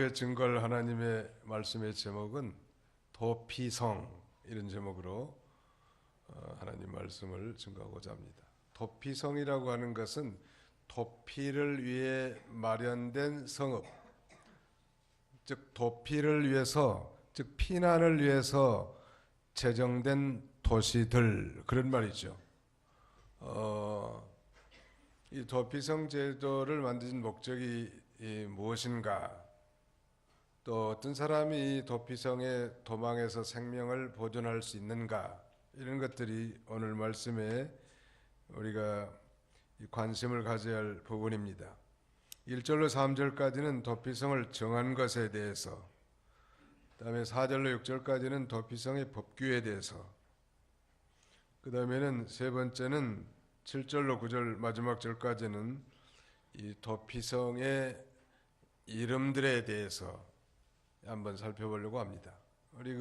오후에 증거할 하나님의 말씀의 제목은 도피성, 이런 제목으로 하나님 말씀을 증거하고자 합니다. 도피성이라고 하는 것은 도피를 위해 마련된 성읍, 즉 도피를 위해서, 즉 피난을 위해서 제정된 도시들, 그런 말이죠. 이 도피성 제도를 만드신 목적이 무엇인가, 또 어떤 사람이 이 도피성의 도망에서 생명을 보존할 수 있는가, 이런 것들이 오늘 말씀에 우리가 관심을 가져야 할 부분입니다. 1절로 3절까지는 도피성을 정한 것에 대해서, 그 다음에 4절로 6절까지는 도피성의 법규에 대해서, 그 다음에는 세 번째는 7절로 9절 마지막 절까지는 이 도피성의 이름들에 대해서 한번 살펴보려고 합니다. 우리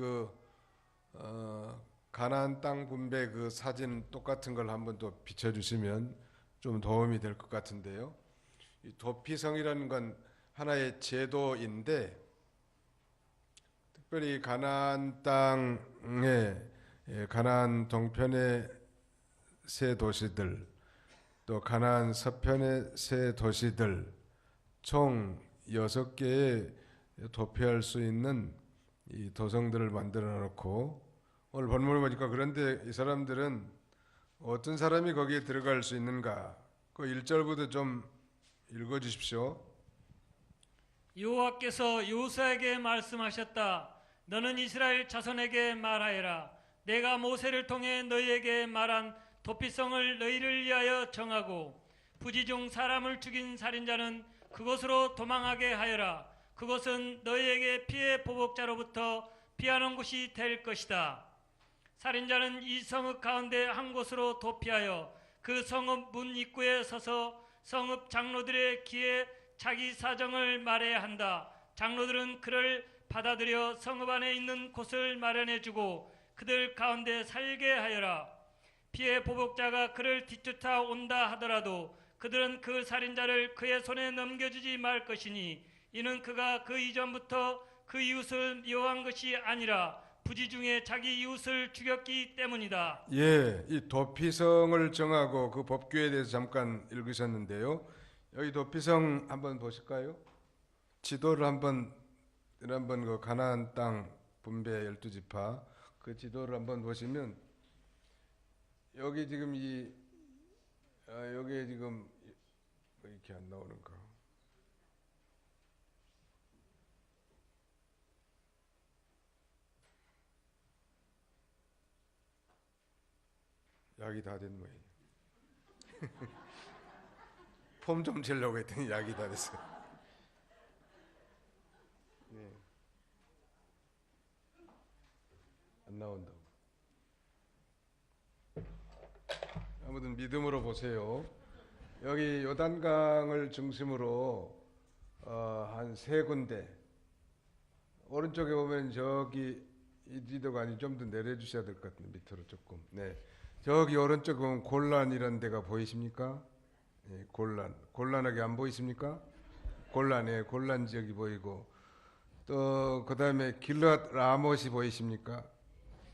가나안 땅 분배 그 사진 똑같은 걸 한번 또 비춰주시면 좀 도움이 될 것 같은데요. 이 도피성이라는 건 하나의 제도인데, 특별히 가나안 땅에 가나안 동편의 세 도시들, 또 가나안 서편의 세 도시들, 총 6개의 도피할 수 있는 이 도성들을 만들어 놓고, 오늘 본문을 보니까 그런데 이 사람들은 어떤 사람이 거기에 들어갈 수 있는가, 그 1절부터 좀 읽어 주십시오. 여호와께서 여호수아에게 말씀하셨다. 너는 이스라엘 자손에게 말하여라. 내가 모세를 통해 너희에게 말한 도피성을 너희를 위하여 정하고, 부지 중 사람을 죽인 살인자는 그곳으로 도망하게 하여라. 그곳은 너희에게 피해 보복자로부터 피하는 곳이 될 것이다. 살인자는 이 성읍 가운데 한 곳으로 도피하여 그 성읍 문 입구에 서서 성읍 장로들의 귀에 자기 사정을 말해야 한다. 장로들은 그를 받아들여 성읍 안에 있는 곳을 마련해주고 그들 가운데 살게 하여라. 피해 보복자가 그를 뒤쫓아 온다 하더라도 그들은 그 살인자를 그의 손에 넘겨주지 말 것이니, 이는 그가 그 이전부터 그 이웃을 미워한 것이 아니라 부지 중에 자기 이웃을 죽였기 때문이다. 예, 이 도피성을 정하고 그 법규에 대해서 잠깐 읽으셨는데요. 여기 도피성 한번 보실까요? 지도를 한번 그 가나안 땅 분배 12지파 그 지도를 한번 보시면, 여기 지금 여기에 지금 이렇게 안 나오는가? 약이 다 된 모양이에요. 폼 좀 재려고 했더니 약이 다 됐어요. 네. 안 나온다고. 아무튼 믿음으로 보세요. 여기 요단강을 중심으로 한 3군데, 오른쪽에 보면 저기 이 지도가 아니 좀 더 내려주셔야 될 것 같은데, 밑으로 조금. 네, 저기 오른쪽 보면 골란이라는 데가 보이십니까? 네, 골란하게 안 보이십니까? 골란 지역이 보이고, 또 그 다음에 길랏 라못이 보이십니까?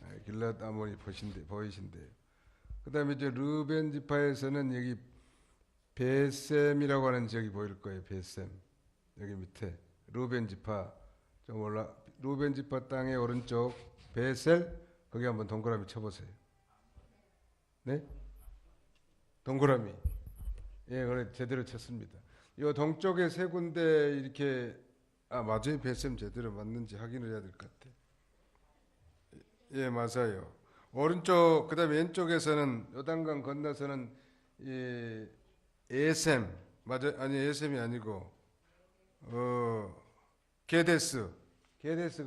네, 길랏 라못이 보이신데요. 그 다음에 이제 르벤 지파에서는 여기 베셈이라고 하는 지역이 보일 거예요. 베셈. 여기 밑에 르벤 지파 좀 르벤 지파 땅의 오른쪽 베셀, 거기 한번 동그라미 쳐보세요. 네? 동그라미. 예, 그래 제대로 쳤습니다. 이 동쪽에 3군데 이렇게, 맞아요. 베셈 제대로 맞는지 확인을 해야 될 것 같아요. 예, 맞아요. 오른쪽, 그 다음에 왼쪽에서는 요단강 건너서는 에셈, 맞아, 아니 에셈이 아니고 게데스가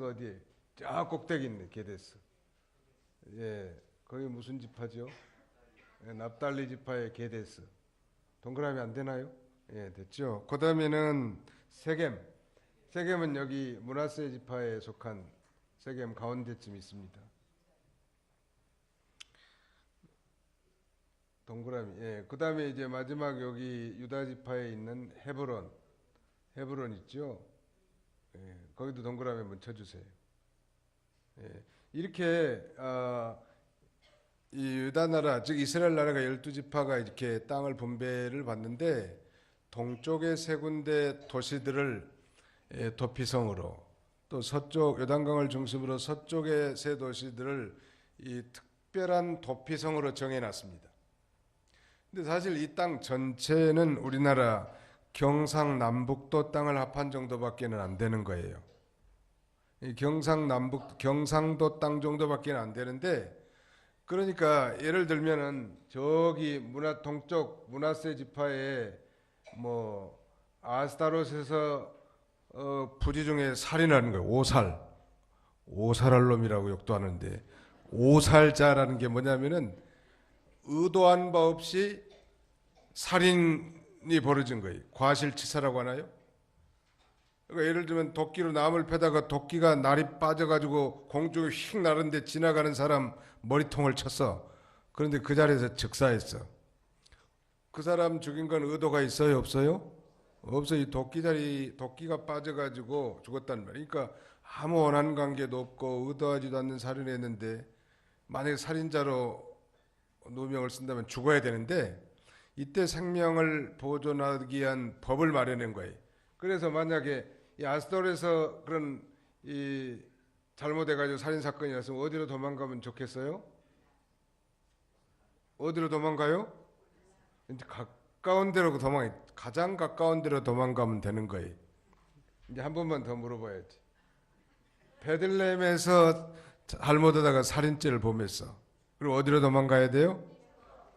어디에? 저 꼭대기 있네, 게데스. 예, 거기 무슨 지파죠? 예, 납달리 지파의 게데스. 동그라미 안 되나요? 예, 됐죠. 그 다음에는 세겜은 여기 므낫세 지파에 속한 세겜 가운데쯤 있습니다. 동그라미. 예. 그 다음에 이제 마지막 여기 유다 지파에 있는 헤브론 있죠. 거기도 동그라미 한번 쳐주세요. 이렇게 이 유다 나라 즉 이스라엘 나라가 12지파가 이렇게 땅을 분배를 받는데 동쪽의 세 군데 도시들을 도피성으로 또 서쪽 요단강을 중심으로 서쪽의 세 도시들을 이 특별한 도피성으로 정해놨습니다. 근데 사실 이 땅 전체는 우리나라 경상남북도 땅을 합한 정도밖에는 안 되는 거예요. 이 경상도 땅 정도밖에는 안 되는데, 그러니까 예를 들면은 저기 동쪽 문하세 지파에 뭐 아스타롯에서 부지 중에 살인하는 거예요. 오살할 놈이라고 욕도 하는데, 오살자라는 게 뭐냐면은 의도한 바 없이 살인이 벌어진 거예요. 과실치사라고 하나요? 그러니까 예를 들면 도끼로 나무를 패다가 도끼가 날이 빠져가지고 공중에 휙 나르는데 지나가는 사람 머리통을 쳤어. 그런데 그 자리에서 즉사했어. 그 사람 죽인 건 의도가 있어요? 없어요? 없어요. 이 도끼가 빠져가지고 죽었단 말이에요. 그러니까 아무 원한 관계도 없고 의도하지도 않는 살인을 했는데, 만약에 살인자로 누명을 쓴다면 죽어야 되는데 이때 생명을 보존하기 위한 법을 마련한 거예요. 그래서 만약에 이 아스돌에서 그런 이 잘못해가지고 살인 사건이 났으면 어디로 도망가면 좋겠어요? 어디로 도망가요? 이제 가까운 데로 가장 가까운 데로 도망가면 되는 거예요. 이제 한 번만 더 물어봐야지. 베들레헴에서 잘못하다가 살인죄를 범했어. 그리고 어디로 도망가야 돼요?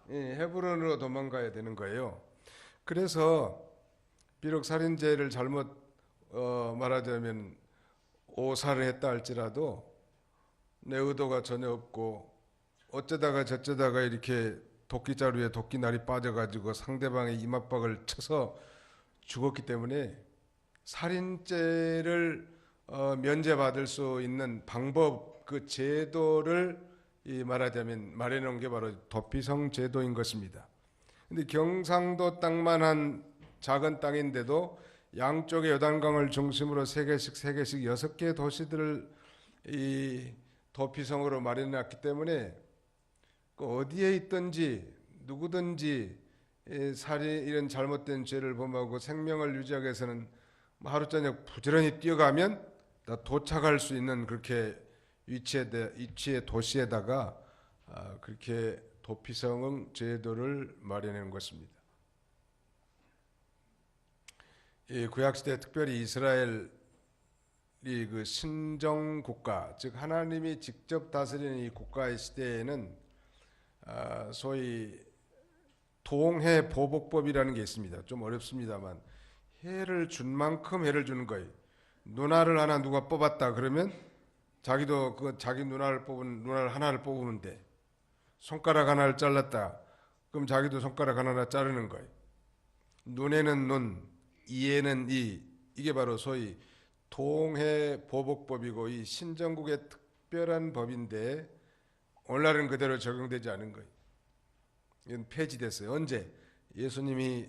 헤브론으로 도망가야 되는 거예요. 그래서 비록 살인죄를 잘못 말하자면 오살을 했다 할지라도 내 의도가 전혀 없고 어쩌다가 저쩌다가 이렇게 도끼자루에 도끼날이 빠져가지고 상대방의 이맛박을 쳐서 죽었기 때문에 살인죄를 면제받을 수 있는 방법, 그 제도를 말하자면 마련한 게 바로 도피성 제도인 것입니다. 근데 경상도 땅만한 작은 땅인데도 양쪽의 요단강을 중심으로 세 개씩 6개 도시들을 이 도피성으로 마련해놨기 때문에 어디에 있든지 누구든지 살인 이런 잘못된 죄를 범하고 생명을 유지하기 위해서는 하루 저녁 부지런히 뛰어가면 다 도착할 수 있는 그렇게 위치의 도시에다가 그렇게 도피성 제도를 마련한 것입니다. 이 구약시대 특별히 이스라엘이 그 신정 국가, 즉 하나님이 직접 다스리는 이 국가의 시대에는 소위 동해 보복법이라는 게 있습니다. 좀 어렵습니다만 해를 준 만큼 해를 주는 거예요. 누나를 하나 누가 뽑았다 그러면 자기도 그 자기 누나를 하나를 뽑으면 돼. 손가락 하나를 잘랐다 그럼 자기도 손가락 하나 자르는 거예요. 눈에는 눈, 이에는 이. 이게 바로 소위 동해 보복법이고 이 신정국의 특별한 법인데 오늘날은 그대로 적용되지 않은 거예요. 이건 폐지됐어요. 언제? 예수님이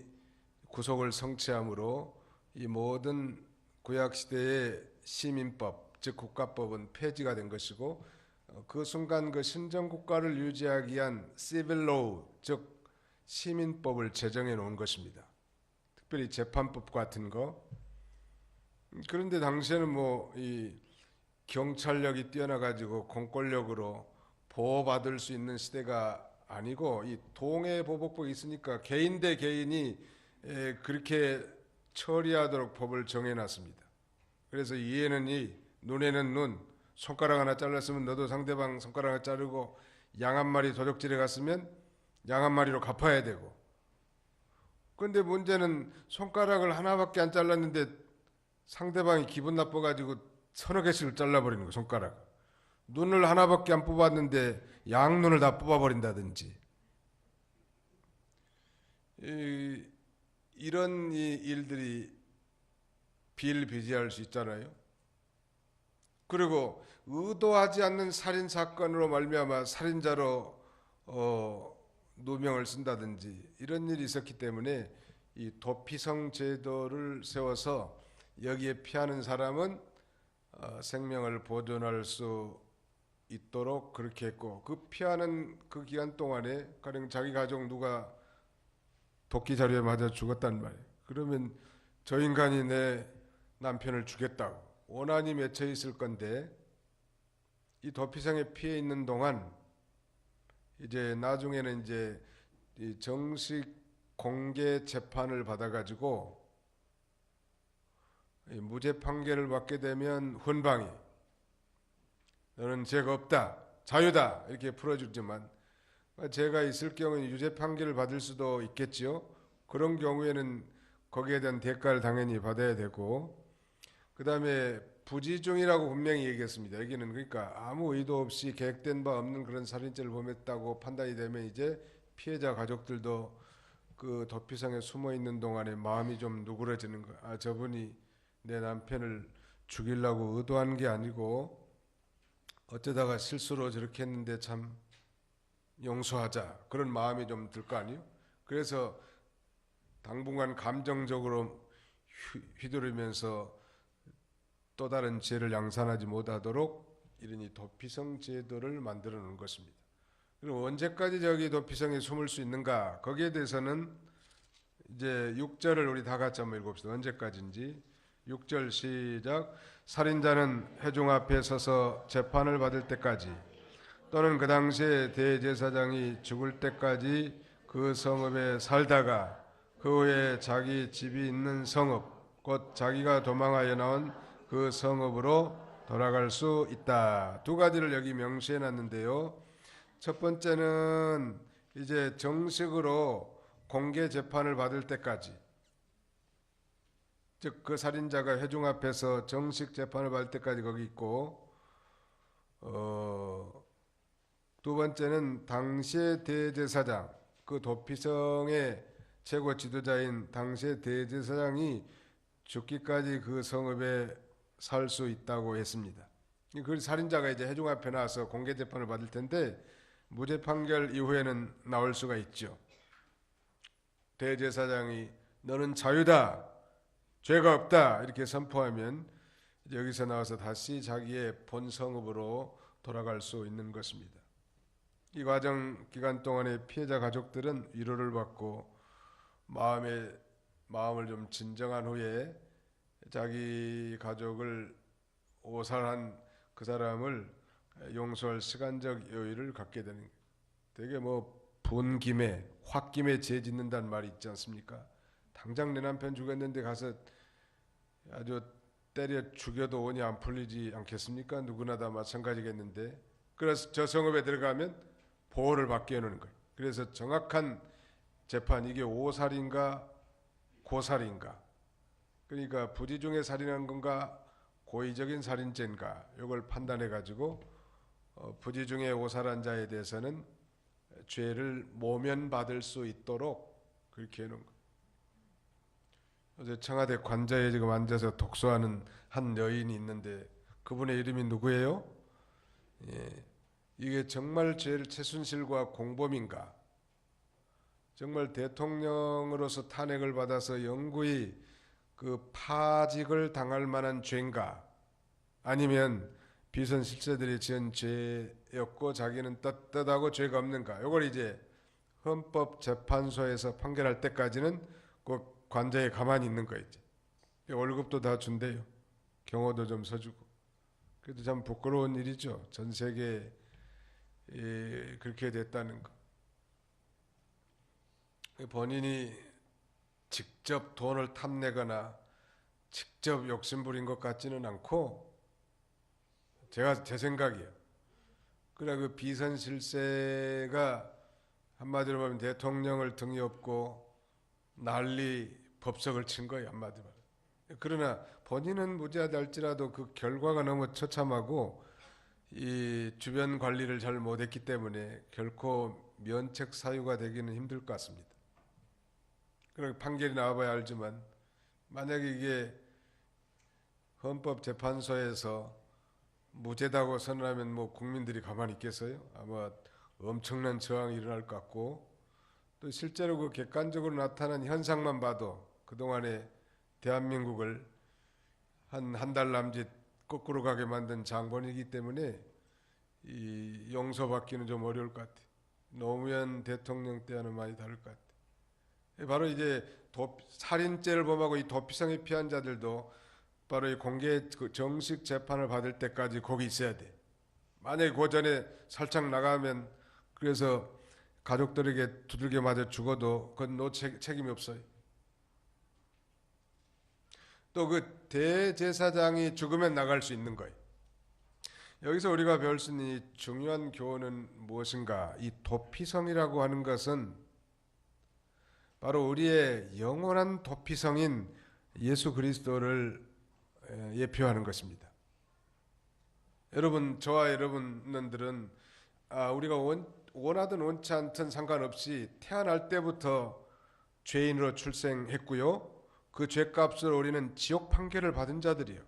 구속을 성취함으로 이 모든 구약시대의 시민법, 즉 국가법은 폐지가 된 것이고 그 순간 그 신정국가를 유지하기 위한 civil law, 즉 시민법을 제정해 놓은 것입니다. 특별히 재판법 같은 거. 그런데 당시에는 뭐 이 경찰력이 뛰어나가지고 공권력으로 보호받을 수 있는 시대가 아니고 이 동해 보복법이 있으니까 개인 대 개인이 그렇게 처리하도록 법을 정해놨습니다. 그래서 이에는 이, 눈에는 눈, 손가락 하나 잘랐으면 너도 상대방 손가락 하나 자르고 양 한 마리 도적질에 갔으면 양 한 마리로 갚아야 되고. 그런데 문제는 손가락을 하나밖에 안 잘랐는데 상대방이 기분 나빠가지고 서너 개씩을 잘라버리는 거예요. 손가락. 눈을 하나밖에 안 뽑았는데 양눈을 다 뽑아버린다든지. 이런 일들이 비일비재할 수 있잖아요. 그리고 의도하지 않는 살인 사건으로 말미암아 살인자로 누명을 쓴다든지 이런 일이 있었기 때문에 이 도피성 제도를 세워서 여기에 피하는 사람은 생명을 보존할 수 있도록 그렇게 했고, 그 피하는 그 기간 동안에 가령 자기 가족 누가 도끼 자루에 맞아 죽었단 말이에요. 그러면 저 인간이 내 남편을 죽였다고 원한이 맺혀 있을 건데, 이 도피성에 피해 있는 동안 이제 나중에는 이제 이 정식 공개 재판을 받아가지고 무죄 판결을 받게 되면 훈방이, 너는 죄가 없다, 자유다 이렇게 풀어주지만, 죄가 있을 경우는 유죄 판결을 받을 수도 있겠지요. 그런 경우에는 거기에 대한 대가를 당연히 받아야 되고, 그 다음에 부지중이라고 분명히 얘기했습니다. 여기는 그러니까 아무 의도 없이 계획된 바 없는 그런 살인죄를 범했다고 판단이 되면 이제 피해자 가족들도 그 도피성에 숨어 있는 동안에 마음이 좀 누그러지는 거야. 아, 저분이 내 남편을 죽이려고 의도한 게 아니고 어쩌다가 실수로 저렇게 했는데 참 용서하자, 그런 마음이 좀 들 거 아니에요. 그래서 당분간 감정적으로 휘두르면서 또 다른 죄를 양산하지 못하도록 이런 이 도피성 제도를 만들어 놓은 것입니다. 그리고 언제까지 저기 도피성에 숨을 수 있는가, 거기에 대해서는 이제 6절을 우리 다 같이 한번 읽읍시다. 언제까지인지. 6절 시작. 살인자는 회중 앞에 서서 재판을 받을 때까지 또는 그 당시에 대제사장이 죽을 때까지 그 성읍에 살다가 그 후에 자기 집이 있는 성읍, 곧 자기가 도망하여 나온 그 성읍으로 돌아갈 수 있다. 두 가지를 여기 명시해 놨는데요. 첫 번째는 이제 정식으로 공개 재판을 받을 때까지, 즉 그 살인자가 회중 앞에서 정식 재판을 받을 때까지 거기 있고, 두 번째는 당시의 대제사장, 그 도피성의 최고 지도자인 당시의 대제사장이 죽기까지 그 성읍에 살 수 있다고 했습니다. 그 살인자가 이제 회중 앞에 나와서 공개 재판을 받을 텐데 무죄 판결 이후에는 나올 수가 있죠. 대제사장이 너는 자유다, 죄가 없다 이렇게 선포하면 여기서 나와서 다시 자기의 본 성읍으로 돌아갈 수 있는 것입니다. 이 과정 기간 동안에 피해자 가족들은 위로를 받고 마음을 좀 진정한 후에 자기 가족을 오살한 그 사람을 용서할 시간적 여유를 갖게 되는 거예요. 되게 분김에 홧김에 죄 짓는다는 말이 있지 않습니까? 당장 내 남편 죽였는데 가서 아주 때려 죽여도 원이 안 풀리지 않겠습니까? 누구나 다 마찬가지겠는데, 그래서 저 성읍에 들어가면 보호를 받게 해놓는 거예요. 그래서 정확한 재판, 이게 오살인가 고살인가, 그러니까 부지중에 살인한 건가 고의적인 살인죄인가, 이걸 판단해 가지고 부지중에 오살한 자에 대해서는 죄를 모면받을 수 있도록 그렇게 해놓은 거예요. 어제 청와대 관저에 지금 앉아서 독서하는 한 여인이 있는데 그분의 이름이 누구예요? 예, 이게 정말 죄를 최순실과 공범인가, 정말 대통령으로서 탄핵을 받아서 영구히 그 파직을 당할 만한 죄인가, 아니면 비선 실세들이 지은 죄였고 자기는 떳떳하고 죄가 없는가, 이걸 이제 헌법재판소에서 판결할 때까지는 그 관저에 가만히 있는 거였지. 월급도 다 준대요. 경호도 좀 서주고. 그래도 참 부끄러운 일이죠. 전 세계에 그렇게 됐다는 거. 본인이 직접 돈을 탐내거나 직접 욕심부린 것 같지는 않고, 제 생각이에요. 그래 그 비선실세가 한마디로 보면 대통령을 등에 업고 난리 법석을 친 거예요, 한마디로. 그러나 본인은 무죄하다 할지라도 그 결과가 너무 처참하고 이 주변 관리를 잘 못했기 때문에 결코 면책 사유가 되기는 힘들 것 같습니다. 그리고 판결이 나와봐야 알지만, 만약에 이게 헌법재판소에서 무죄다고 선언하면 국민들이 가만히 있겠어요? 아마 엄청난 저항이 일어날 것 같고, 또 실제로 그 객관적으로 나타난 현상만 봐도 그동안에 대한민국을 한 달 남짓 거꾸로 가게 만든 장본이기 때문에 이 용서받기는 좀 어려울 것 같아. 노무현 대통령 때와는 많이 다를 것 같아. 바로 이제 살인죄를 범하고 이 도피성에 피한 자들도 바로 이 공개 정식 재판을 받을 때까지 거기 있어야 돼. 만약에 그 전에 살짝 나가면 그래서 가족들에게 두들겨 맞아 죽어도 그건 책임이 없어요. 또 그 대제사장이 죽으면 나갈 수 있는 거예요. 여기서 우리가 배울 수 있는 이 중요한 교훈은 무엇인가? 이 도피성이라고 하는 것은 바로 우리의 영원한 도피성인 예수 그리스도를 예표하는 것입니다. 여러분, 저와 여러분들은 우리가 원하든 원치 않든 상관없이 태어날 때부터 죄인으로 출생했고요. 그 죄값으로 우리는 지옥 판결을 받은 자들이요.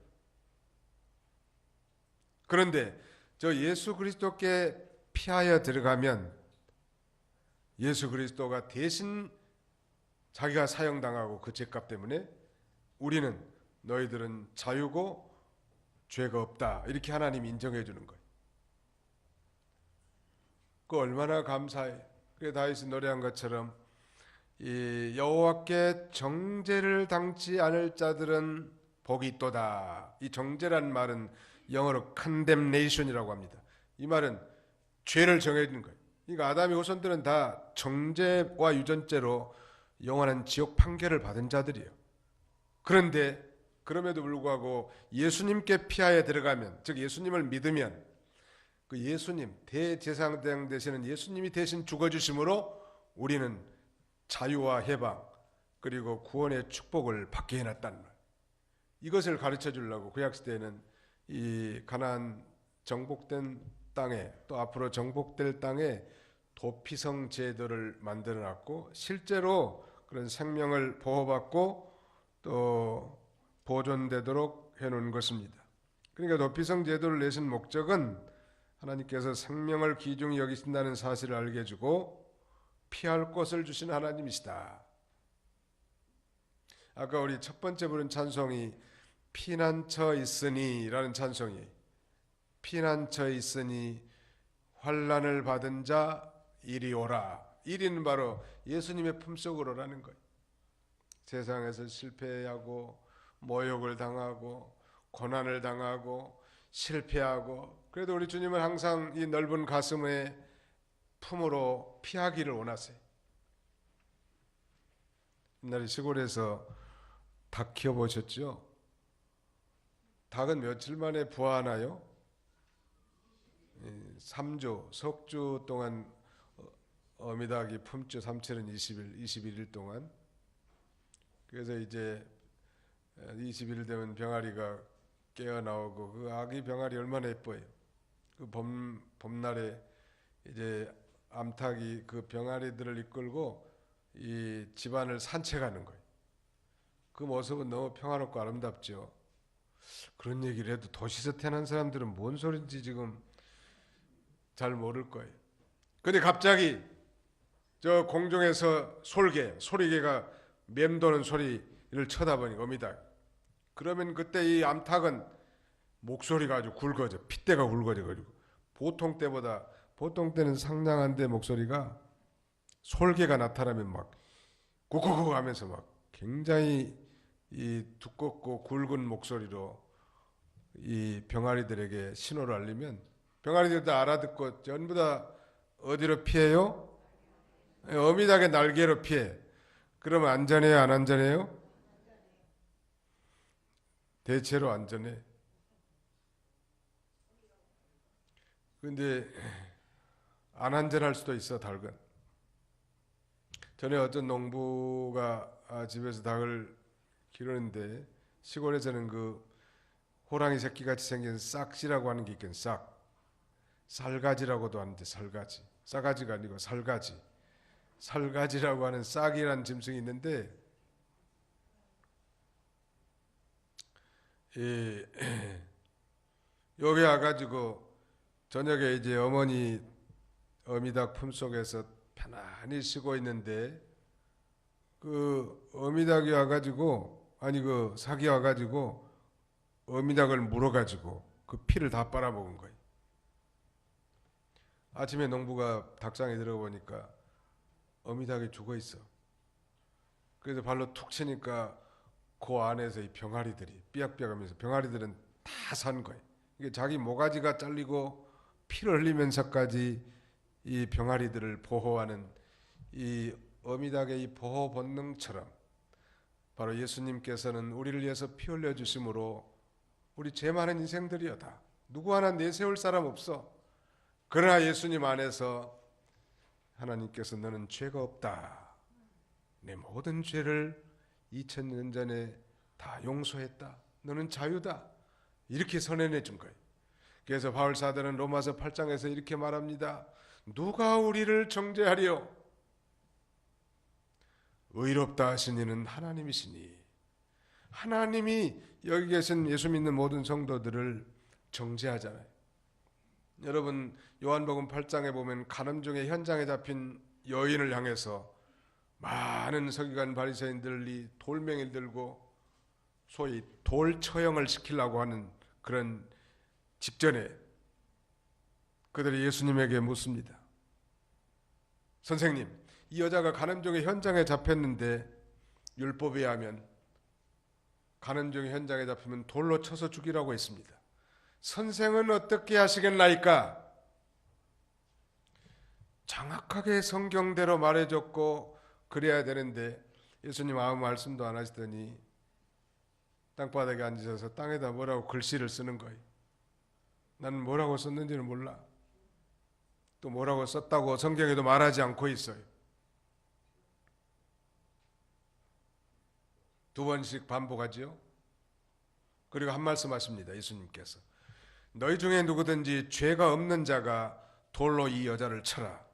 그런데 저 예수 그리스도께 피하여 들어가면 예수 그리스도가 대신 자기가 사형당하고 그 죄값 때문에 우리는 너희들은 자유고 죄가 없다 이렇게 하나님이 인정해 주는 거예요. 그 얼마나 감사해. 그래 다윗이 노래한 것처럼 이 여호와께 정죄를 당치 않을 자들은 복이 있도다. 이 정죄란 말은 영어로 condemnation이라고 합니다. 이 말은 죄를 정해주는 거예요. 그러니까 아담의 후손들은 다 정죄와 유전죄로 영원한 지옥 판결을 받은 자들이에요. 그런데 그럼에도 불구하고 예수님께 피하여 들어가면, 즉 예수님을 믿으면 그 예수님 대제사장 되시는 예수님이 대신 죽어주심으로 우리는 자유와 해방 그리고 구원의 축복을 받게 해놨다는 말. 이것을 가르쳐 주려고 구약시대에는 이 가나안 정복된 땅에 또 앞으로 정복될 땅에 도피성 제도를 만들어놨고 실제로 그런 생명을 보호받고 또 보존되도록 해놓은 것입니다. 그러니까 도피성 제도를 내신 목적은 하나님께서 생명을 귀중히 여기신다는 사실을 알게 해주고 피할 곳을 주신 하나님이시다. 아까 우리 첫 번째 부른 찬송이 피난처 있으니 라는 찬송이 피난처 있으니 환난을 받은 자 이리 오라. 이리는 바로 예수님의 품속으로 오라는 거예요. 세상에서 실패하고 모욕을 당하고 고난을 당하고 실패하고 그래도 우리 주님은 항상 이 넓은 가슴의 품으로 피하기를 원하세요. 옛날에 시골에서 닭 키워보셨죠? 닭은 며칠 만에 부화하나요? 3주, 석주 동안 어미닭이 품죠. 삼칠은 21일 동안. 그래서 이제 20일 되면 병아리가 깨어나오고 그 아기 병아리 얼마나 예뻐요. 그 봄날에 이제 암탉이 그 병아리들을 이끌고 이 집안을 산책하는 거예요. 그 모습은 너무 평화롭고 아름답죠. 그런 얘기를 해도 도시에서 태어난 사람들은 뭔 소린지 지금 잘 모를 거예요. 근데 갑자기 저 공중에서 소리개가 맴도는 소리를 쳐다보니까 어미닭. 그러면 그때 이 암탉은 목소리가 아주 굵어져. 핏대가 굵어져가지고 보통 때는 상냥한데 목소리가 솔개가 나타나면 막 구구구 하면서 막 굉장히 이 두껍고 굵은 목소리로 이 병아리들에게 신호를 알리면 병아리들 다 알아듣고 전부 다 어디로 피해요? 어미닭의 날개로 피해. 그러면 안전해요? 안 안전해요? 대체로 안전해. 근데 안 안전할 수도 있어. 닭은. 전에 어떤 농부가 집에서 닭을 기르는데 시골에서는 그 호랑이 새끼같이 생긴 싹지라고 하는 게 있긴 살가지라고도 하는데 싸가지가 아니고 살가지라고 하는 싹이라는 짐승이 있는데 여기 와가지고 저녁에 이제 어미닭 품속에서 편안히 쉬고 있는데 그 어미닭이 와가지고 그 사기 와가지고 어미닭을 물어가지고 그 피를 다 빨아먹은 거예요. 아침에 농부가 닭장에 들어가 보니까 어미닭이 죽어 있어. 그래서 발로 툭 치니까 그 안에서 이 병아리들이 삐약삐약하면서 병아리들은 다 산 거예요. 이게 자기 모가지가 잘리고 피를 흘리면서까지 이 병아리들을 보호하는 이 어미닭의 이 보호 본능처럼 바로 예수님께서는 우리를 위해서 피 흘려 주심으로 우리 죄 많은 인생들이여다. 누구 하나 내세울 사람 없어. 그러나 예수님 안에서 하나님께서 너는 죄가 없다. 내 모든 죄를 2000년 전에 다 용서했다. 너는 자유다. 이렇게 선언해 준 거예요. 그래서 바울 사도는 로마서 8장에서 이렇게 말합니다. 누가 우리를 정죄하리요? 의롭다 하신 이는 하나님이시니. 하나님이 여기 계신 예수 믿는 모든 성도들을 정죄하잖아요. 여러분 요한복음 8장에 보면 간음 중에 현장에 잡힌 여인을 향해서 많은 서기관 바리새인들이 돌멩이를 들고 소위 돌 처형을 시키려고 하는 그런 직전에 그들이 예수님에게 묻습니다. 선생님, 이 여자가 간음 중에 현장에 잡혔는데 율법에 하면 간음 중에 현장에 잡히면 돌로 쳐서 죽이라고 했습니다. 선생은 어떻게 하시겠나이까? 정확하게 성경대로 말해줬고 그래야 되는데 예수님 아무 말씀도 안 하시더니 땅바닥에 앉으셔서 땅에다 뭐라고 글씨를 쓰는 거예요. 나는 뭐라고 썼는지는 몰라. 또 뭐라고 썼다고 성경에도 말하지 않고 있어요. 두 번씩 반복하지요. 그리고 한 말씀 하십니다. 예수님께서 너희 중에 누구든지 죄가 없는 자가 돌로 이 여자를 쳐라.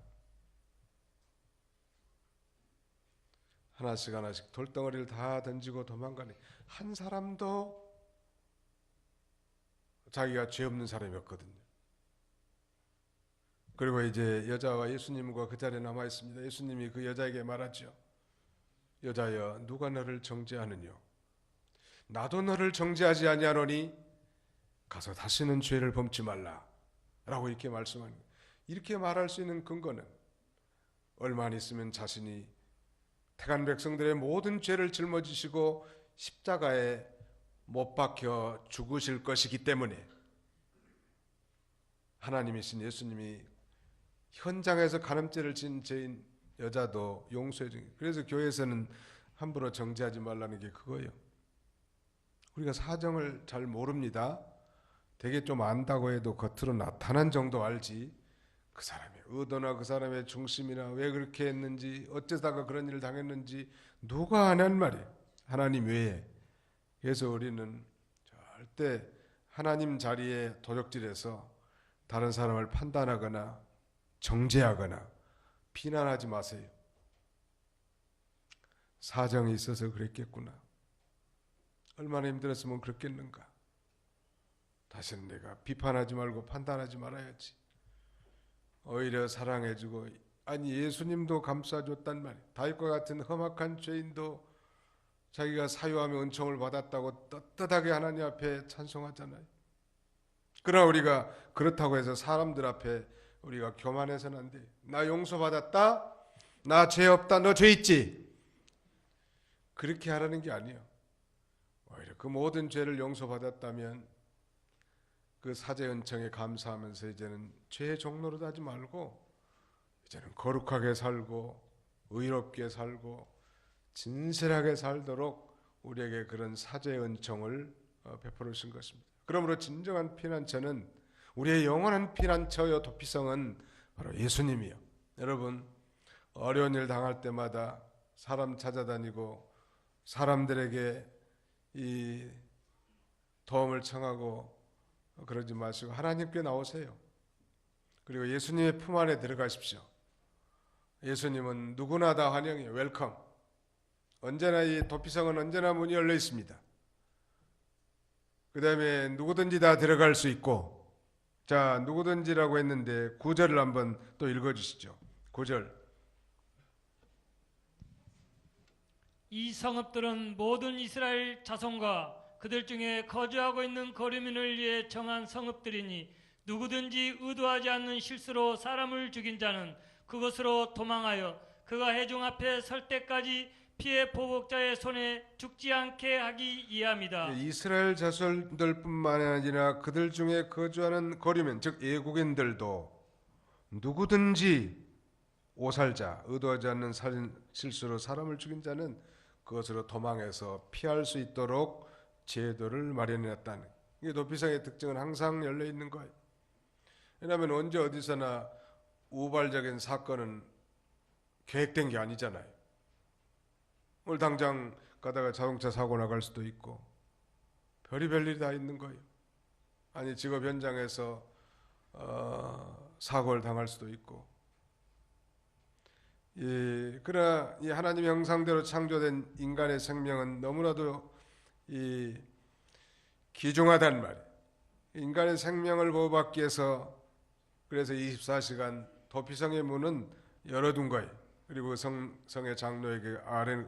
하나씩 하나씩 돌덩어리를 다 던지고 도망가니 한 사람도 자기가 죄 없는 사람이었거든요. 그리고 이제 여자와 예수님과 그 자리에 남아 있습니다. 예수님이 그 여자에게 말하죠. 여자여, 누가 너를 정죄하느뇨? 나도 너를 정죄하지 아니하노니 가서 다시는 죄를 범치 말라. 라고 이렇게 말씀하는 거예요. 이렇게 말할 수 있는 근거는 얼마 안 있으면 자신이 택한 백성들의 모든 죄를 짊어지시고 십자가에 못 박혀 죽으실 것이기 때문에 하나님이신 예수님이 현장에서 간음죄를 진 죄인 여자도 용서해 주는 거예요. 그래서 교회에서는 함부로 정죄하지 말라는 게 그거예요. 우리가 사정을 잘 모릅니다. 되게 좀 안다고 해도 겉으로 나타난 정도 알지 그 사람의 의도나 그 사람의 중심이나 왜 그렇게 했는지 어쩌다가 그런 일을 당했는지 누가 아냔 말이에요. 하나님 외에. 그래서 우리는 절대 하나님 자리에 도적질해서 다른 사람을 판단하거나 정죄하거나 비난하지 마세요. 사정이 있어서 그랬겠구나. 얼마나 힘들었으면 그렇겠는가. 다시는 내가 비판하지 말고 판단하지 말아야지. 오히려 사랑해주고, 아니 예수님도 감싸줬단 말이에요. 다윗과 같은 험악한 죄인도 자기가 사유하며 은총을 받았다고 떳떳하게 하나님 앞에 찬송하잖아요. 그러나 우리가 그렇다고 해서 사람들 앞에 우리가 교만해서는 안 돼요. 나 용서받았다, 나 죄 없다, 너 죄 있지, 그렇게 하라는 게 아니에요. 오히려 그 모든 죄를 용서받았다면 그 사죄 은총에 감사하면서 이제는 죄의 종로로 하지 말고 이제는 거룩하게 살고 의롭게 살고 진실하게 살도록 우리에게 그런 사죄의 은총을 베풀어 주신 것입니다. 그러므로 진정한 피난처는, 우리의 영원한 피난처요 도피성은 바로 예수님이요. 여러분, 어려운 일 당할 때마다 사람 찾아다니고 사람들에게 이 도움을 청하고 그러지 마시고 하나님께 나오세요. 그리고 예수님의 품 안에 들어가십시오. 예수님은 누구나 다 환영해요. 웰컴. 언제나 이 도피성은 언제나 문이 열려 있습니다. 그 다음에 누구든지 다 들어갈 수 있고, 자, 누구든지라고 했는데 9절을 한번 또 읽어주시죠. 9절. 이 성읍들은 모든 이스라엘 자손과 그들 중에 거주하고 있는 거류민을 위해 정한 성읍들이니 누구든지 의도하지 않는 실수로 사람을 죽인 자는 그것으로 도망하여 그가 회중 앞에 설 때까지 피해 보복자의 손에 죽지 않게 하기 이함이다. 이스라엘 자손들뿐만 아니라 그들 중에 거주하는 거류민 즉 외국인들도 누구든지 오살자 의도하지 않는 살인 실수로 사람을 죽인 자는 그것으로 도망해서 피할 수 있도록 제도를 마련해놨다는 이게 도피성의 특징은 항상 열려 있는 거예요. 왜냐하면 언제 어디서나 우발적인 사건은 계획된 게 아니잖아요. 오늘 당장 가다가 자동차 사고 나갈 수도 있고 별의별 일이 다 있는 거예요. 아니 직업 현장에서 사고를 당할 수도 있고. 그러나 이 하나님의 형상대로 창조된 인간의 생명은 너무나도 귀중하단 말이에요. 인간의 생명을 보호받기 위해서 그래서 24시간 도피성의 문은 열어둔 거예요. 그리고 성의 장로에게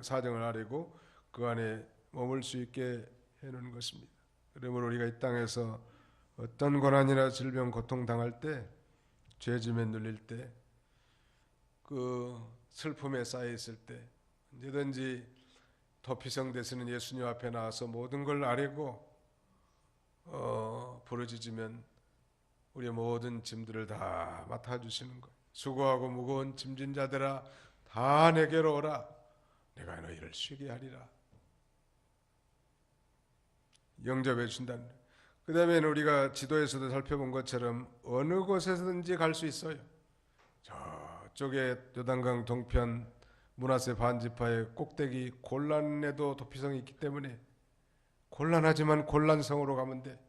사정을 아뢰고 그 안에 머물 수 있게 해놓은 것입니다. 그러므로 우리가 이 땅에서 어떤 고난이나 질병, 고통 당할 때, 죄짐에 눌릴 때, 그 슬픔에 쌓여 있을 때 언제든지 도피성 되시는 예수님 앞에 나와서 모든 걸 아뢰고 부르짖으면 우리의 모든 짐들을 다 맡아주시는 거예요. 수고하고 무거운 짐진 자들아 다 내게로 오라. 내가 너희를 쉬게 하리라. 영접해 준다는. 그 다음에 우리가 지도에서도 살펴본 것처럼 어느 곳에서든지 갈 수 있어요. 저쪽에 요단강 동편 므낫세 반지파의 꼭대기 골란에도 도피성이 있기 때문에 곤란하지만 골란성으로 가면 돼.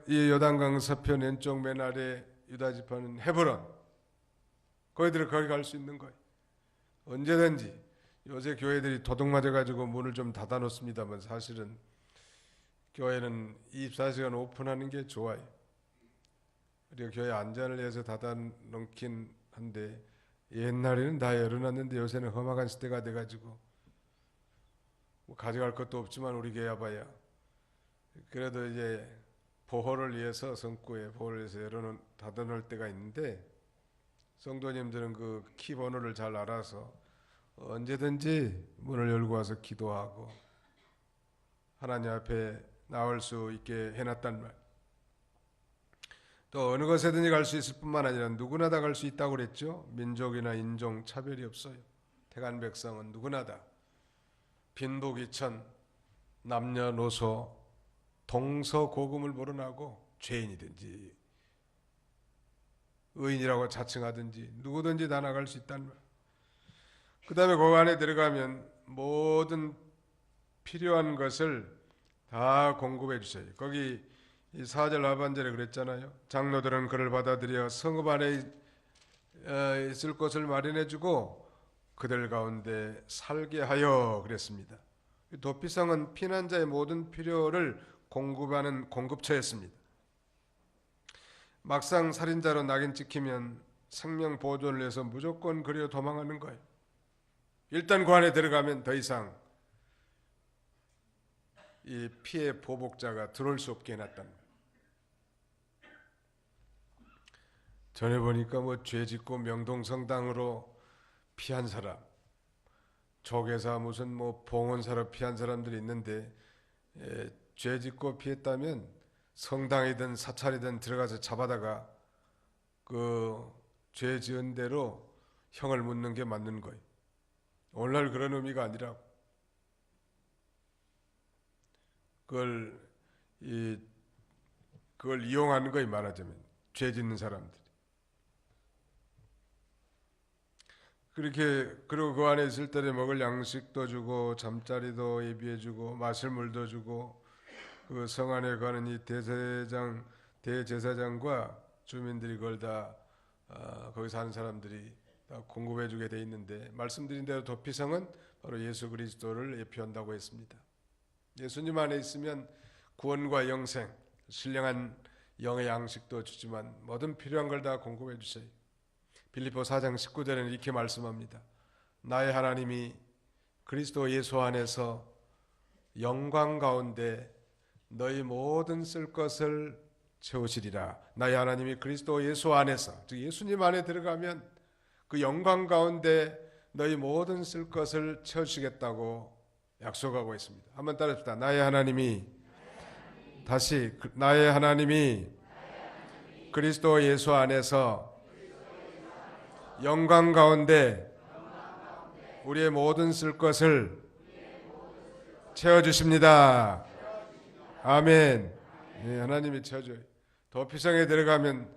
이 요단강 서편 왼쪽 맨 아래 유다 지파는 헤브론, 거기들 거기 갈 수 있는 거예요. 언제든지. 요새 교회들이 도둑 맞아가지고 문을 좀 닫아놓습니다만 사실은 교회는 24시간 오픈하는 게 좋아요. 우리가 교회 안전을 위해서 닫아놓긴 한데 옛날에는 다 열어놨는데 요새는 험악한 시대가 돼가지고 뭐 가져갈 것도 없지만 우리 교회 와봐야 그래도 이제 보호를 위해서 성구에 보호를 위해서 닫아놓을 때가 있는데 성도님들은 그 키 번호를 잘 알아서 언제든지 문을 열고 와서 기도하고 하나님 앞에 나올 수 있게 해놨단 말. 또 어느 곳에든지 갈 수 있을 뿐만 아니라 누구나 다 갈 수 있다고 그랬죠. 민족이나 인종 차별이 없어요. 태간 백성은 누구나 다 빈부귀천 남녀노소 동서고금을 모른하고 죄인이든지 의인이라고 자칭하든지 누구든지 다 나갈 수 있다는 말. 그 다음에 그 안에 들어가면 모든 필요한 것을 다 공급해 주세요. 거기 이 4절 하반절에 그랬잖아요. 장로들은 그를 받아들여 성읍 안에 있을 곳을 마련해 주고 그들 가운데 살게 하여 그랬습니다. 도피성은 피난자의 모든 필요를 공급하는 공급처였습니다. 막상 살인자로 낙인 찍히면 생명 보존을 위해서 무조건 그리로 도망하는 거예요. 일단 그 안에 들어가면 더 이상 이 피해 보복자가 들어올 수 없게 해놨단 말이에요. 전에 보니까 뭐 죄 짓고 명동성당으로 피한 사람, 조계사 무슨 뭐 봉헌사로 피한 사람들이 있는데 죄 짓고 피했다면 성당이든 사찰이든 들어가서 잡아다가 그 죄 지은 대로 형을 묻는 게 맞는 거예요. 오늘날 그런 의미가 아니라 그걸 이용하는 거예요. 말하자면 죄 짓는 사람들이. 그렇게 그리고 그 안에 있을 때 먹을 양식도 주고 잠자리도 예비해주고 마실 물도 주고 그 성 안에 가는 이 대제사장과 주민들이 그걸 다 거기 사는 사람들이 다 공급해주게 돼 있는데 말씀드린 대로 도피성은 바로 예수 그리스도를 예표한다고 했습니다. 예수님 안에 있으면 구원과 영생, 신령한 영의 양식도 주지만 모든 필요한 걸 다 공급해 주세요. 빌립보 4장 19절에는 이렇게 말씀합니다. 나의 하나님이 그리스도 예수 안에서 영광 가운데 너희 모든 쓸 것을 채우시리라. 나의 하나님이 그리스도 예수 안에서, 즉 예수님 안에 들어가면 그 영광 가운데 너희 모든 쓸 것을 채우시겠다고 약속하고 있습니다. 한번 따라합시다. 나의 하나님이, 다시 나의 하나님이 그리스도 예수 안에서 영광 가운데 우리의 모든 쓸 것을 채워주십니다. 아멘. 네, 하나님이 채워줘요. 도피성에 들어가면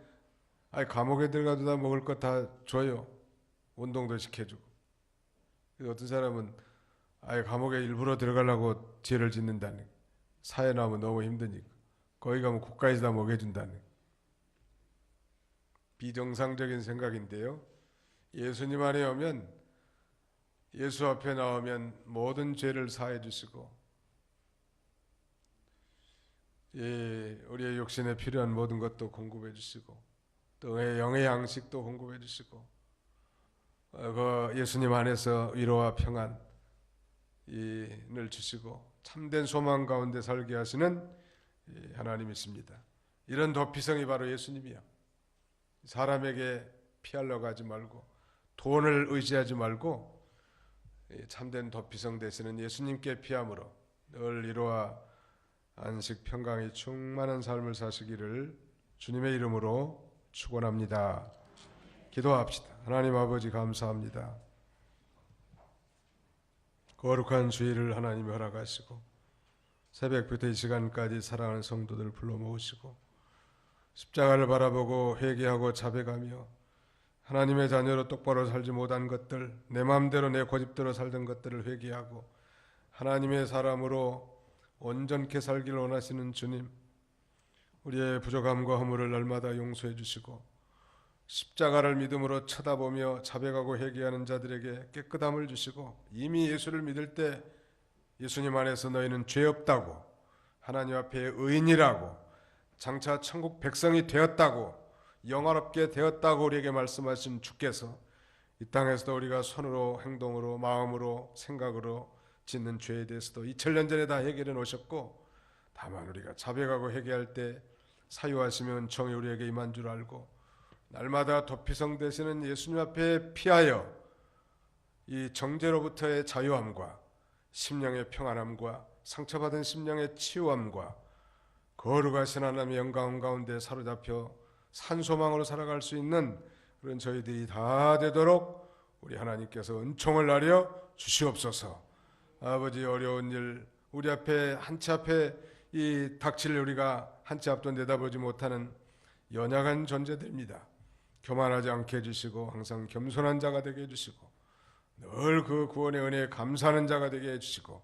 감옥에 들어가도 다 먹을 거 다 줘요. 운동도 시켜주고. 어떤 사람은 감옥에 일부러 들어가려고 죄를 짓는다는, 사회 나오면 너무 힘드니까 거기 가면 국가에서 다 먹여준다는 비정상적인 생각인데요. 예수님 안에 오면, 예수 앞에 나오면 모든 죄를 사해 주시고, 우리의 육신에 필요한 모든 것도 공급해 주시고, 또 영의 양식도 공급해 주시고, 예수님 안에서 위로와 평안을 주시고 참된 소망 가운데 살게 하시는 하나님이십니다. 이런 도피성이 바로 예수님이야. 사람에게 피하려고 하지 말고, 돈을 의지하지 말고 참된 도피성 되시는 예수님께 피함으로 늘 위로와 안식 평강이 충만한 삶을 사시기를 주님의 이름으로 축원합니다. 기도합시다. 하나님 아버지 감사합니다. 거룩한 주일을 하나님이 허락하시고 새벽부터 이 시간까지 사랑하는 성도들 불러 모으시고 십자가를 바라보고 회개하고 자백하며 하나님의 자녀로 똑바로 살지 못한 것들, 내 마음대로 내 고집대로 살던 것들을 회개하고 하나님의 사람으로 온전케 살기를 원하시는 주님, 우리의 부족함과 허물을 날마다 용서해 주시고 십자가를 믿음으로 쳐다보며 자백하고 회개하는 자들에게 깨끗함을 주시고, 이미 예수를 믿을 때 예수님 안에서 너희는 죄 없다고, 하나님 앞에 의인이라고, 장차 천국 백성이 되었다고, 영화롭게 되었다고 우리에게 말씀하신 주께서 이 땅에서도 우리가 손으로, 행동으로, 마음으로, 생각으로 짓는 죄에 대해서도 2000년 전에 다 해결해 놓으셨고, 다만 우리가 자백하고 회개할 때 사유하시며 은총이 우리에게 임한 줄 알고 날마다 도피성 되시는 예수님 앞에 피하여 이 정죄로부터의 자유함과 심령의 평안함과 상처받은 심령의 치유함과 거룩하신 하나님의 영광 가운데 사로잡혀 산소망으로 살아갈 수 있는 그런 저희들이 다 되도록 우리 하나님께서 은총을 나려 주시옵소서. 아버지, 어려운 일 우리 앞에 한 치 앞에 이 닥칠 우리가 한 치 앞도 내다보지 못하는 연약한 존재들입니다. 교만하지 않게 해주시고 항상 겸손한 자가 되게 해주시고 늘 그 구원의 은혜에 감사하는 자가 되게 해주시고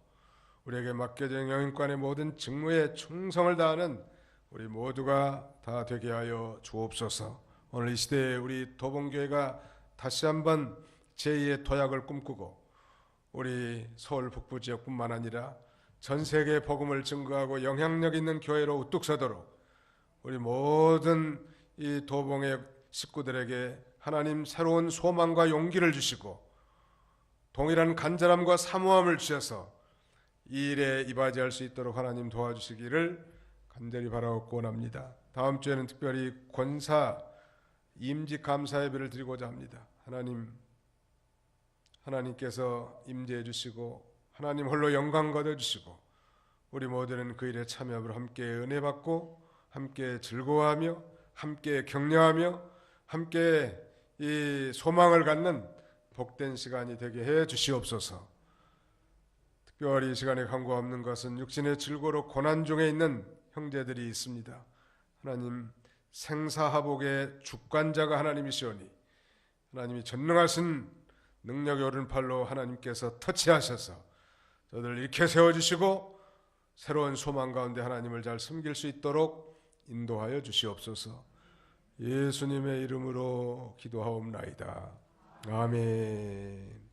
우리에게 맡겨진 영인권의 모든 직무에 충성을 다하는 우리 모두가 다 되게 하여 주옵소서. 오늘 이 시대에 우리 도봉교회가 다시 한번 제2의 도약을 꿈꾸고 우리 서울 북부 지역뿐만 아니라 전 세계에 복음을 증거하고 영향력 있는 교회로 우뚝 서도록 우리 모든 이 도봉의 식구들에게 하나님 새로운 소망과 용기를 주시고 동일한 간절함과 사모함을 주셔서 이 일에 이바지할 수 있도록 하나님 도와주시기를 간절히 바라고 원합니다. 다음 주에는 특별히 권사 임직 감사 예배를 드리고자 합니다. 하나님께서 임재해 주시고 하나님 홀로 영광 거둬 주시고 우리 모두는 그 일에 참여함으로 함께 은혜 받고 함께 즐거워하며 함께 격려하며 함께 이 소망을 갖는 복된 시간이 되게 해 주시옵소서. 특별히 이 시간에 간구 없는 것은 육신의 즐거로 고난 중에 있는 형제들이 있습니다. 하나님 생사하복의 주관자가 하나님이시오니 하나님이 전능하신 능력의 오른팔로 하나님께서 터치하셔서 저들을 일으켜 세워주시고 새로운 소망 가운데 하나님을 잘 섬길 수 있도록 인도하여 주시옵소서. 예수님의 이름으로 기도하옵나이다. 아멘.